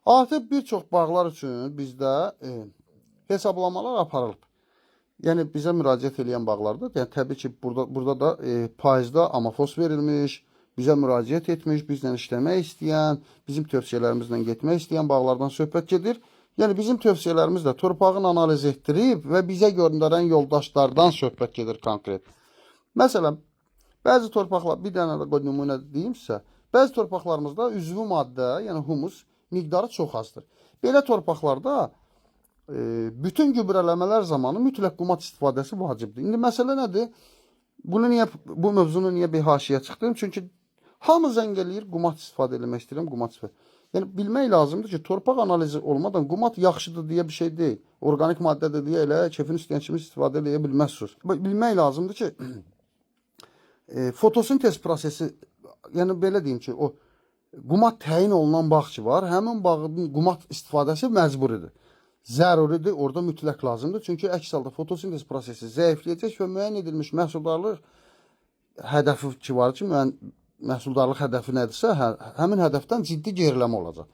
Artıq bir çox bağlar üçün bizdə hesablamalar aparılıb. Yəni bizə müraciət edən bağlarda, yəni təbii ki, burada da faizdə amafos verilmiş, bizə müraciət etmiş, bizlə işləmək istəyən, bizim tövsiyələrimizlə getmək istəyən bağlardan söhbət gedir. Yəni bizim tövsiyələrimiz də torpağın analiz etdirib və bizə göndərən yoldaşlardan söhbət gedir konkret. Məsələn, bəzi torpaqlar, bir dənə də nümunə deyim sizə, bəzi torpaqlarımızda üzvü maddə, yəni humus miqdarı çox azdır. Belə torpaqlarda bütün gübrələmələr zamanı mütləq qumat istifadəsi vacibdir. İndi məsələ nədir? Bu mövzunu niyə bir haşiyə çıxdım? Çünki hamı zəng eləyir, qumat istifadə etmək istəyirəm, qumat istifadə. Yəni bilmək lazımdır ki, torpaq analizi olmadan qumat yaxşıdır deyə bir şey deyil. Orqanik maddədir deyə elə kefin istəyən kimi istifadə edə bilməzsiniz. Bilmək lazımdır ki, fotosintez prosesi, yəni belə deyim ki, o qumat təyin olunan bağ ki var, həmin bağın qumat istifadəsi məcburidir. Zəruridir, orada mütləq lazımdır. Çünki əks halda fotosintez prosesi zəifləyəcək və müəyyən edilmiş məhsuldarlıq hədəfi ki var ki, məhsuldarlıq hədəfi nədirsə, həmin hədəfdən ciddi geriləmə olacaq.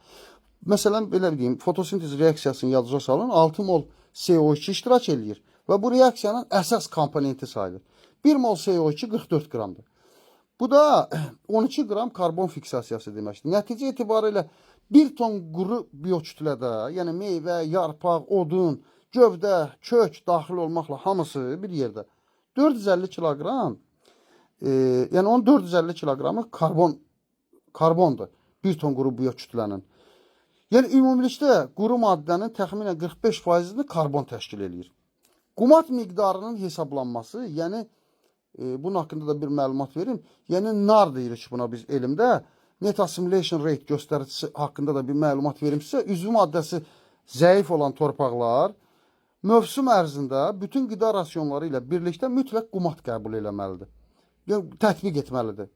Məsələn, belə deyim, fotosintez reaksiyasını yadınıza salın, 6 mol CO2 iştirak eləyir və bu reaksiyanın əsas komponenti sayılır. 1 mol CO2 44 qramdır. Bu da 12 qram karbon fiksasiyası deməkdir. Nəticə etibarilə 1 ton quru biokütlədə, yəni meyvə, yarpaq, odun, gövdə, kök daxil olmaqla hamısı bir yerdə 450 kiloqram, yəni onun 450 kiloqramı karbondur. 1 ton quru biokütlənin. Yəni ümumilikdə quru maddənin təxminən 45%-ni karbon təşkil edir. Qumat miqdarının hesablanması, yəni bunun haqqında da bir məlumat verim. Yəni NAR deyirik buna biz elmdə. Net assimilation rate göstəricisi haqqında da bir məlumat verim sizə. Üzvü maddəsi zəif olan torpaqlar mövsüm ərzində bütün qida rasionları ilə birlikdə mütləq qumat qəbul eləməlidir. Yəni tətbiq etməlidir.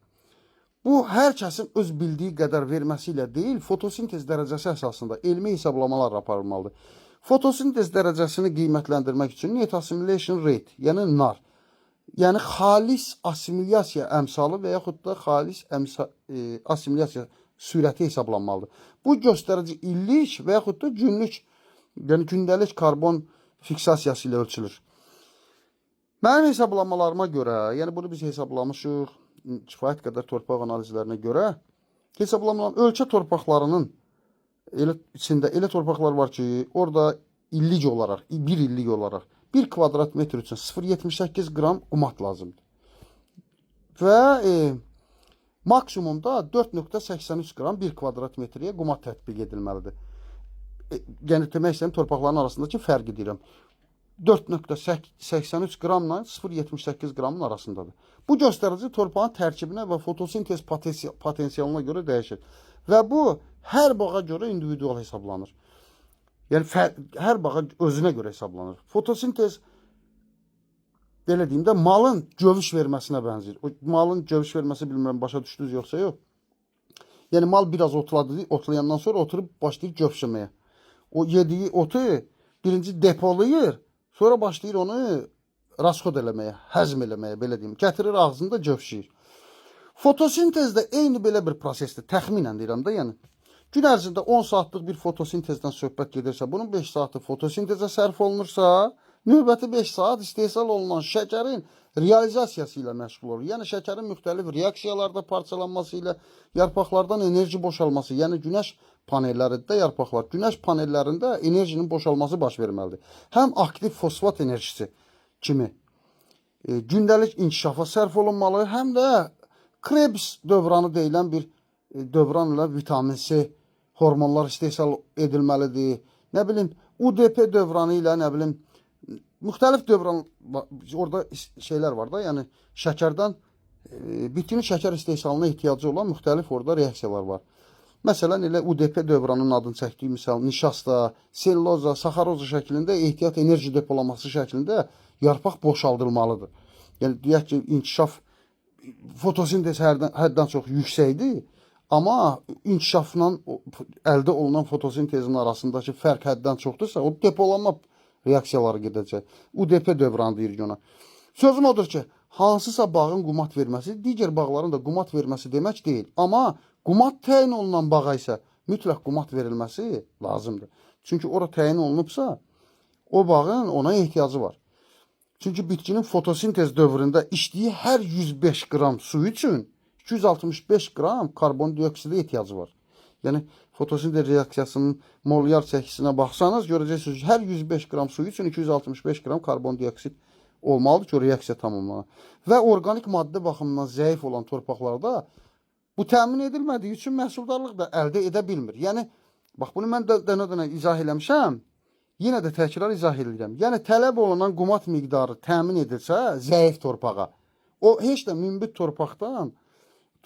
Bu hər kəsin öz bildiyi qədər verməsi ilə deyil, fotosintez dərəcəsi əsasında elmi hesablamalar aparılmalıdır. Fotosintez dərəcəsini qiymətləndirmək üçün net assimilation rate, yəni NAR, yəni xalis assimilyasiya əmsalı və yaxud da xalis assimilyasiya sürəti hesablanmalıdır. Bu göstərici illik və yaxud da günlük, yəni gündəlik karbon fiksasiyası ilə ölçülür. Mənim hesablamalarıma görə, yəni bunu biz hesablamışıq, kifayət qədər torpaq analizlərinə görə, hesablamalar ölkə torpaqlarının içində elə torpaqlar var ki, orada illik olaraq, bir illik olaraq 1 kvadrat metr üçün 0,78 qram qumat lazımdır. Və maksimumda 4,83 qram 1 kvadrat metriyə qumat tətbiq edilməlidir. Yəni demək istəyirəm, torpaqların arasındakı fərqi deyirəm. 4,83 qramla 0,78 qramın arasındadır. Bu göstərici torpağın tərkibinə və fotosintez potensialına görə dəyişir. Və bu hər bağa görə individual hesablanır. Yəni hər bağa özünə görə hesablanır. Fotosintez, belə deyim də, malın gövüş verməsinə bənzir. O malın gövüş verməsi bilmirəm, başa düşdünüz yoxsa yox. Yəni mal biraz otlayandan sonra oturub başlayır gövşəməyə. O yediyi otu birinci depolayır, sonra başlayır onu rasxod eləməyə, həzm eləməyə, belə deyim. Gətirir ağzında gövşəyir. Fotosintez də eyni belə bir prosesdir. Təxminən deyirəm də, yəni. Gün ərzində 10 saatlıq bir fotosintezdən söhbət gedirsə, bunun 5 saatı fotosintezə sərf olunursa, növbəti 5 saat istehsal olunan şəkərin realizasiyası ilə məşğul olur. Yəni şəkərin müxtəlif reaksiyalarda parçalanması ilə yarpaqlardan enerji boşalması, yəni günəş panellərində yarpaqlar, günəş panellərində enerjinin boşalması baş verməlidir. Həm aktiv fosfat enerjisi kimi gündəlik inkişafa sərf olunmalı, həm də Krebs dövranı deyilən bir dövran ilə vitamin C hormonlar istehsal edilməlidir. Nə bilim, UDP dövranı ilə, nə bilim, müxtəlif dövran, orada şeylər var da, yəni şəkərdən, bitkinin şəkər istehsalına ehtiyacı olan müxtəlif orada reaksiyalar var. Məsələn, elə UDP dövranının adını çəkdiyi misal, nişasta, selloza, saxaroza şəklində ehtiyat enerji depolaması şəklində yarpaq boşaldılmalıdır. Yəni, deyək ki, inkişaf, fotosintez həddən çox yüksəkdir, amma inkişafla əldə olunan fotosintezin arasındakı fərq həddən çoxdursa, o depolanma reaksiyaları gedəcək. UDP dövranı deyirik ona. Sözüm odur ki, hansısa bağın qumat verməsi, digər bağların da qumat verməsi demək deyil. Amma qumat təyin olunan bağa isə mütləq qumət verilməsi lazımdır. Çünki ora təyin olunubsa, o bağın ona ehtiyacı var. Çünki bitkinin fotosintez dövründə içdiyi hər 105 qram su üçün 265 qram karbondioksidə ehtiyacı var. Yəni fotosintez reaksiyasının molyar çəkisine baxsanız görəcəksiniz hər 105 qram su üçün 265 qram karbondioksid olmalıdır ki, o reaksiya tamamlansın. Və organik maddə baxımından zəif olan torpaqlarda bu təmin edilmədiyi üçün məhsuldarlıq da əldə edə bilmir. Yəni bax bunu mən dənə-dənə izah eləmişəm. Yenə də təkrar izah edirəm. Yəni tələb olunan qumət miqdarı təmin edilsə zəif torpağa, o heç də münbit torpaqdan,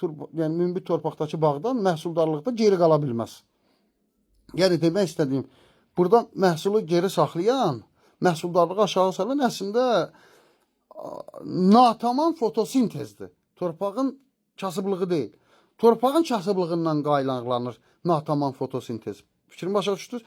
yəni münbit torpaqdakı bağdan məhsuldarlıqda geri qala bilməz. Yəni demək istədiyim, burada məhsulu geri saxlayan, məhsuldarlığı aşağı salan əslində natamam fotosintezdir. Torpağın kasıblığı deyil. Torpağın kasıblığından qaynaqlanır natamam fotosintez. Fikrim başa düşdünüz?